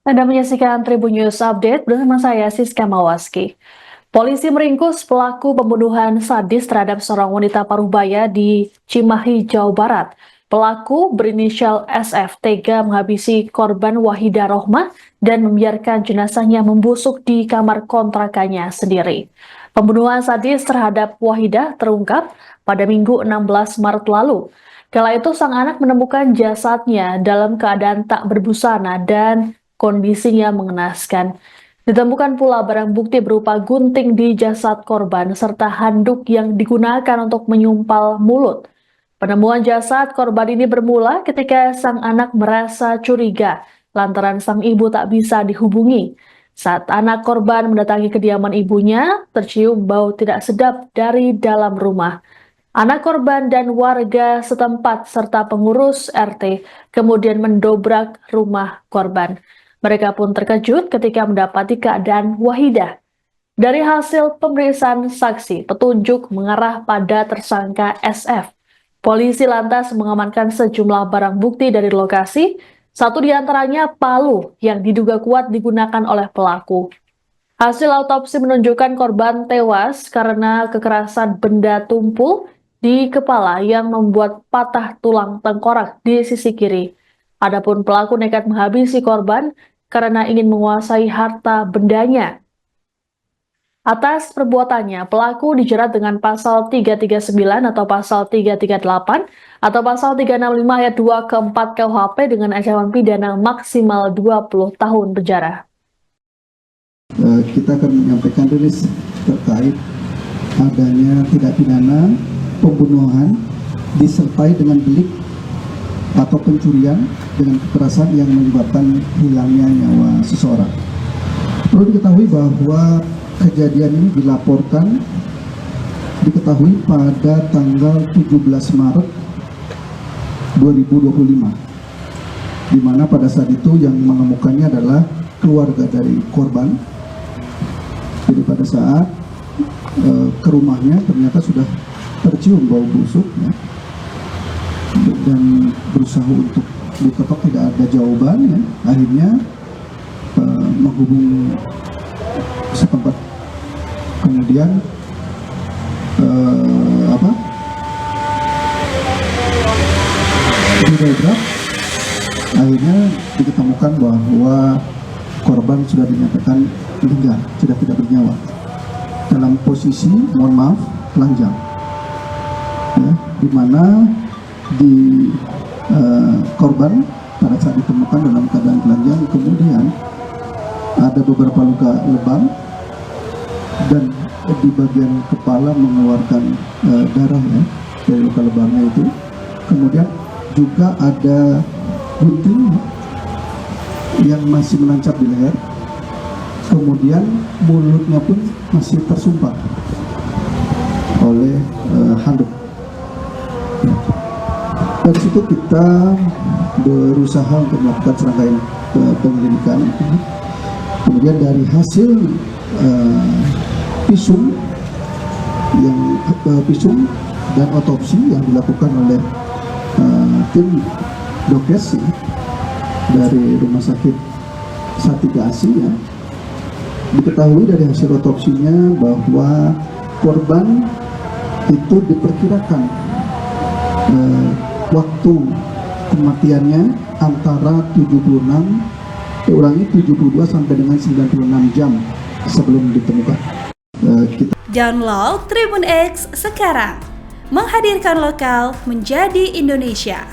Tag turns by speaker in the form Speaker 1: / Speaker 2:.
Speaker 1: Anda menyaksikan Tribun News Update bersama saya Siska Mawaski. Polisi meringkus pelaku pembunuhan sadis terhadap seorang wanita Parubaya di Cimahi, Jawa Barat. Pelaku berinisial SF tega menghabisi korban Wahidah Rohmah dan membiarkan jenazahnya membusuk di kamar kontrakannya sendiri. Pembunuhan sadis terhadap Wahidah terungkap pada Minggu 16 Maret lalu. Kala itu sang anak menemukan jasadnya dalam keadaan tak berbusana dan kondisinya mengenaskan. Ditemukan pula barang bukti berupa gunting di jasad korban serta handuk yang digunakan untuk menyumpal mulut. Penemuan jasad korban ini bermula ketika sang anak merasa curiga lantaran sang ibu tak bisa dihubungi. Saat anak korban mendatangi kediaman ibunya, tercium bau tidak sedap dari dalam rumah. Anak korban dan warga setempat serta pengurus RT kemudian mendobrak rumah korban. Mereka pun terkejut ketika mendapati keadaan Wahidah. Dari hasil pemeriksaan saksi, petunjuk mengarah pada tersangka SF. Polisi lantas mengamankan sejumlah barang bukti dari lokasi, satu diantaranya palu yang diduga kuat digunakan oleh pelaku. Hasil autopsi menunjukkan korban tewas karena kekerasan benda tumpul di kepala yang membuat patah tulang tengkorak di sisi kiri. Adapun pelaku nekat menghabisi korban karena ingin menguasai harta bendanya. Atas perbuatannya, pelaku dijerat dengan pasal 339 atau pasal 338 atau pasal 365 ayat 2 ke 4 KUHP dengan ancaman pidana maksimal 20 tahun penjara.
Speaker 2: Kita akan menyampaikan rilis terkait adanya tindak pidana pembunuhan disertai dengan delik atau pencurian dengan kekerasan yang menyebabkan hilangnya nyawa seseorang. Perlu diketahui bahwa kejadian ini diketahui pada tanggal 17 Maret 2025, di mana pada saat itu yang menemukannya adalah keluarga dari korban. Jadi pada saat ke rumahnya ternyata sudah tercium bau busuk, ya, dan berusaha untuk diketok tidak ada jawaban, ya. Akhirnya menghubungi setempat, kemudian didobrak, akhirnya diketemukan bahwa korban sudah dinyatakan meninggal, sudah tidak bernyawa, dalam posisi, mohon maaf, telanjang, ya, di mana di korban pada saat ditemukan dalam keadaan telanjang, kemudian ada beberapa luka lebam dan di bagian kepala mengeluarkan darah, ya, dari luka lebamnya itu. Kemudian juga ada gunting yang masih menancap di leher, kemudian mulutnya pun masih tersumpal oleh handuk. Dari situ kita berusaha untuk melakukan serangkaian penyelidikan. Kemudian dari hasil visum dan otopsi yang dilakukan oleh tim Dokes, ya, dari Rumah Sakit Sartika Asi, ya, diketahui dari hasil otopsinya bahwa korban itu diperkirakan waktu kematiannya antara 72 sampai dengan 96 jam sebelum ditemukan.
Speaker 3: Download Tribun X sekarang, menghadirkan lokal menjadi Indonesia.